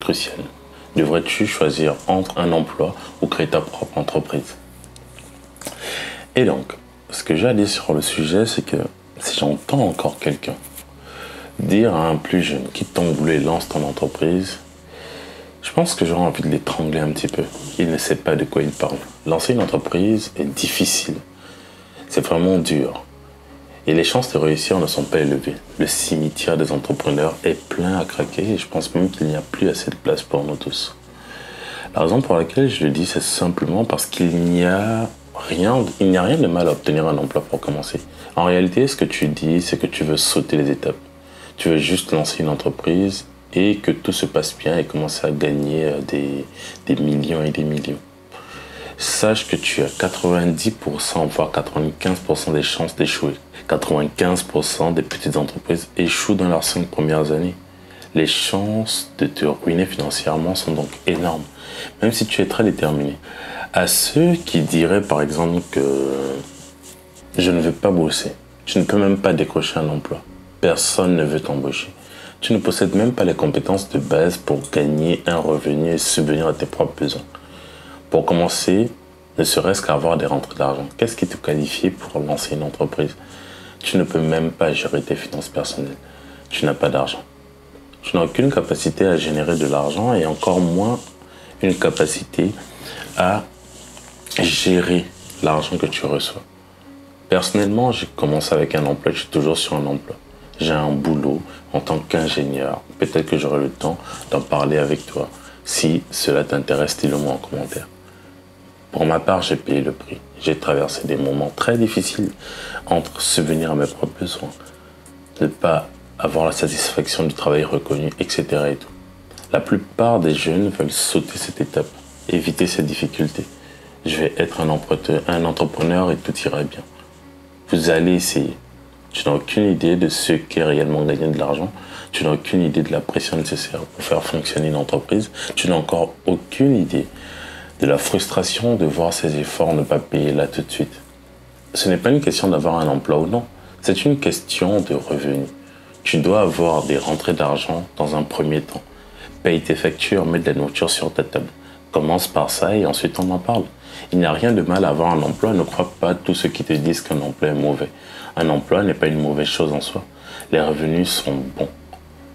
cruciale. Devrais-tu choisir entre un emploi ou créer ta propre entreprise? Et donc, ce que j'ai à dire sur le sujet, c'est que si j'entends encore quelqu'un dire à un plus jeune, quitte ton boulot et lance ton entreprise, je pense que j'aurais envie de l'étrangler un petit peu. Il ne sait pas de quoi il parle. Lancer une entreprise est difficile. C'est vraiment dur. Et les chances de réussir ne sont pas élevées. Le cimetière des entrepreneurs est plein à craquer et je pense même qu'il n'y a plus assez de place pour nous tous. La raison pour laquelle je le dis, c'est simplement parce qu'il n'y a rien de mal à obtenir un emploi pour commencer. En réalité, ce que tu dis, c'est que tu veux sauter les étapes. Tu veux juste lancer une entreprise et que tout se passe bien et commencer à gagner des millions et des millions. Sache que tu as 90%, voire 95% des chances d'échouer. 95% des petites entreprises échouent dans leurs 5 premières années. Les chances de te ruiner financièrement sont donc énormes, même si tu es très déterminé. À ceux qui diraient par exemple que je ne veux pas bosser, tu ne peux même pas décrocher un emploi, personne ne veut t'embaucher. Tu ne possèdes même pas les compétences de base pour gagner un revenu et subvenir à tes propres besoins. Pour commencer, ne serait-ce qu'avoir des rentrées d'argent. Qu'est-ce qui te qualifie pour lancer une entreprise? Tu ne peux même pas gérer tes finances personnelles. Tu n'as pas d'argent. Tu n'as aucune capacité à générer de l'argent et encore moins une capacité à gérer l'argent que tu reçois. Personnellement, j'ai commencé avec un emploi, je suis toujours sur un emploi. J'ai un boulot en tant qu'ingénieur. Peut-être que j'aurai le temps d'en parler avec toi. Si cela t'intéresse, dis-le-moi en commentaire. Pour ma part, j'ai payé le prix. J'ai traversé des moments très difficiles entre subvenir à mes propres besoins, ne pas avoir la satisfaction du travail reconnu, etc. et tout. La plupart des jeunes veulent sauter cette étape, éviter ces difficultés. Je vais être un entrepreneur et tout ira bien. Vous allez essayer. Tu n'as aucune idée de ce qu'est réellement gagner de l'argent. Tu n'as aucune idée de la pression nécessaire pour faire fonctionner une entreprise. Tu n'as encore aucune idée de la frustration de voir ses efforts ne pas payer là tout de suite. Ce n'est pas une question d'avoir un emploi ou non. C'est une question de revenus. Tu dois avoir des rentrées d'argent dans un premier temps. Paye tes factures, mets de la nourriture sur ta table. Commence par ça et ensuite on en parle. Il n'y a rien de mal à avoir un emploi. Ne crois pas tous ceux qui te disent qu'un emploi est mauvais. Un emploi n'est pas une mauvaise chose en soi. Les revenus sont bons.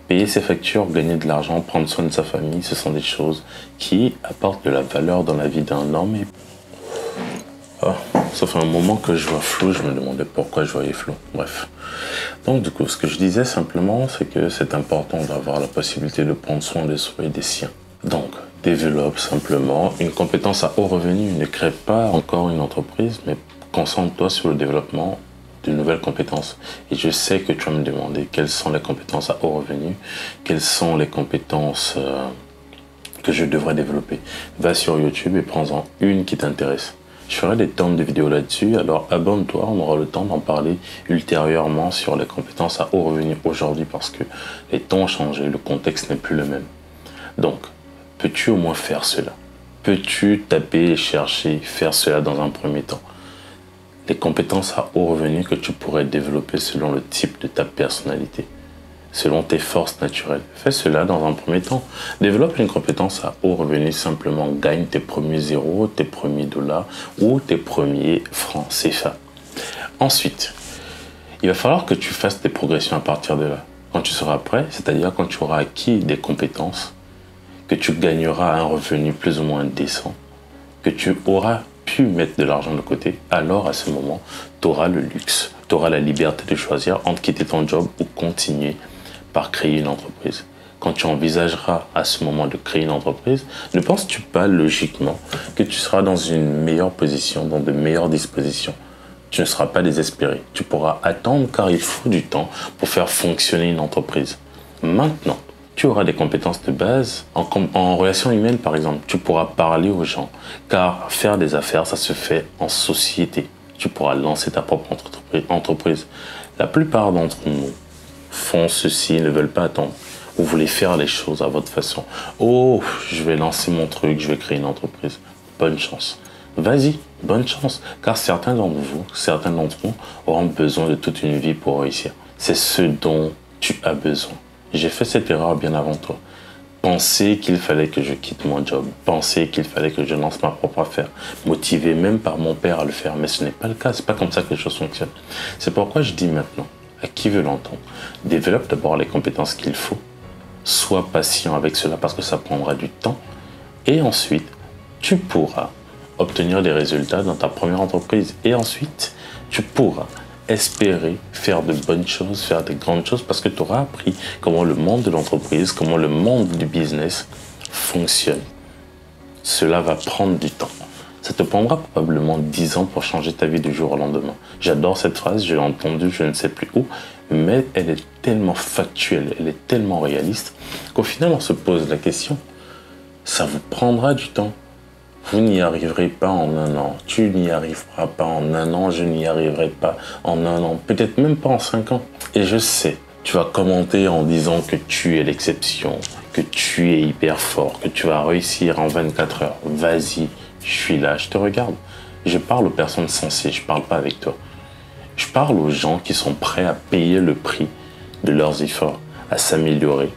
Payer ses factures, gagner de l'argent, prendre soin de sa famille, ce sont des choses qui apportent de la valeur dans la vie d'un homme. Ça fait un moment que je vois flou, je me demandais pourquoi je voyais flou. Bref. Donc du coup, ce que je disais simplement, c'est que c'est important d'avoir la possibilité de prendre soin de soi et des siens. Donc, développe simplement une compétence à haut revenu. Ne crée pas encore une entreprise, mais concentre-toi sur le développement de nouvelles compétences. Et je sais que tu vas me demander quelles sont les compétences à haut revenu, quelles sont les compétences que je devrais développer. Va sur YouTube et prends-en une qui t'intéresse. Je ferai des tonnes de vidéos là-dessus, alors abonne-toi, on aura le temps d'en parler ultérieurement sur les compétences à haut revenu aujourd'hui parce que les temps ont changé, le contexte n'est plus le même. Donc, peux-tu au moins faire cela? Peux-tu taper et chercher, faire cela dans un premier temps? Les compétences à haut revenu que tu pourrais développer selon le type de ta personnalité, selon tes forces naturelles. Fais cela dans un premier temps. Développe une compétence à haut revenu, simplement gagne tes premiers zéros, tes premiers dollars ou tes premiers francs CFA. Ensuite, il va falloir que tu fasses des progressions à partir de là. Quand tu seras prêt, c'est-à-dire quand tu auras acquis des compétences, que tu gagneras un revenu plus ou moins décent, que tu auras pu mettre de l'argent de côté, alors à ce moment, tu auras le luxe, tu auras la liberté de choisir entre quitter ton job ou continuer par créer une entreprise. Quand tu envisageras à ce moment de créer une entreprise, ne penses-tu pas logiquement que tu seras dans une meilleure position, dans de meilleures dispositions? Tu ne seras pas désespéré. Tu pourras attendre car il faut du temps pour faire fonctionner une entreprise. Maintenant, tu auras des compétences de base en relations humaines, par exemple. Tu pourras parler aux gens, car faire des affaires, ça se fait en société. Tu pourras lancer ta propre entreprise. La plupart d'entre nous font ceci, ne veulent pas attendre. Vous voulez faire les choses à votre façon. Oh, je vais lancer mon truc, je vais créer une entreprise. Bonne chance. Vas-y, bonne chance, car certains d'entre nous auront besoin de toute une vie pour réussir. C'est ce dont tu as besoin. J'ai fait cette erreur bien avant toi. penser qu'il fallait que je quitte mon job, penser qu'il fallait que je lance ma propre affaire, motivé même par mon père à le faire. Mais ce n'est pas le cas, c'est pas comme ça que les choses fonctionnent. C'est pourquoi je dis maintenant, à qui veut l'entendre, développe d'abord les compétences qu'il faut, sois patient avec cela parce que ça prendra du temps, et ensuite, tu pourras obtenir des résultats dans ta première entreprise. Et ensuite, tu pourras espérer faire de bonnes choses, faire de grandes choses, parce que tu auras appris comment le monde de l'entreprise, comment le monde du business fonctionne. Cela va prendre du temps. Ça te prendra probablement 10 ans pour changer ta vie du jour au lendemain. J'adore cette phrase, je l'ai entendue, je ne sais plus où, mais elle est tellement factuelle, elle est tellement réaliste, qu'au final, on se pose la question, ça vous prendra du temps. Vous n'y arriverez pas en un an. Tu n'y arriveras pas en un an. Je n'y arriverai pas en un an. Peut-être même pas en 5 ans. Et je sais, tu vas commenter en disant que tu es l'exception, que tu es hyper fort, que tu vas réussir en 24 heures. Vas-y, je suis là, je te regarde. Je parle aux personnes sensées, je parle pas avec toi. Je parle aux gens qui sont prêts à payer le prix de leurs efforts, à s'améliorer.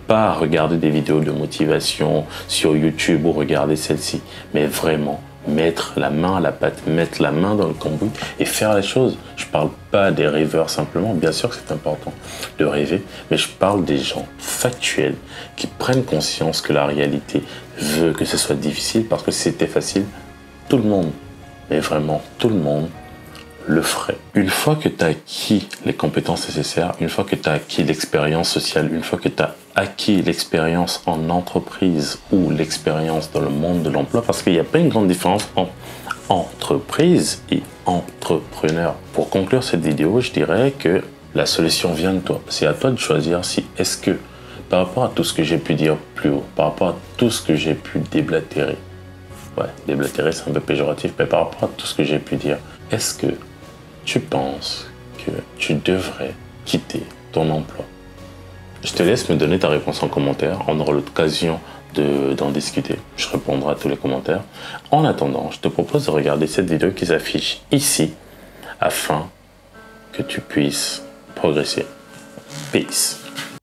Pas à regarder des vidéos de motivation sur YouTube ou regarder celle-ci, mais vraiment mettre la main à la pâte, mettre la main dans le cambouis et faire les choses. Je parle pas des rêveurs simplement, bien sûr que c'est important de rêver, mais je parle des gens factuels qui prennent conscience que la réalité veut que ce soit difficile, parce que si c'était facile, tout le monde, mais vraiment tout le monde, le ferait. Une fois que tu as acquis les compétences nécessaires, une fois que tu as acquis l'expérience sociale, une fois que tu as acquis l'expérience en entreprise ou l'expérience dans le monde de l'emploi, parce qu'il n'y a pas une grande différence entre entreprise et entrepreneur. Pour conclure cette vidéo, je dirais que la solution vient de toi. C'est à toi de choisir si est-ce que, par rapport à tout ce que j'ai pu dire plus haut, par rapport à tout ce que j'ai pu déblatérer, déblatérer c'est un peu péjoratif, mais par rapport à tout ce que j'ai pu dire, est-ce que tu penses que tu devrais quitter ton emploi? Je te laisse me donner ta réponse en commentaire. On aura l'occasion d'en discuter. Je répondrai à tous les commentaires. En attendant, je te propose de regarder cette vidéo qui s'affiche ici afin que tu puisses progresser. Peace.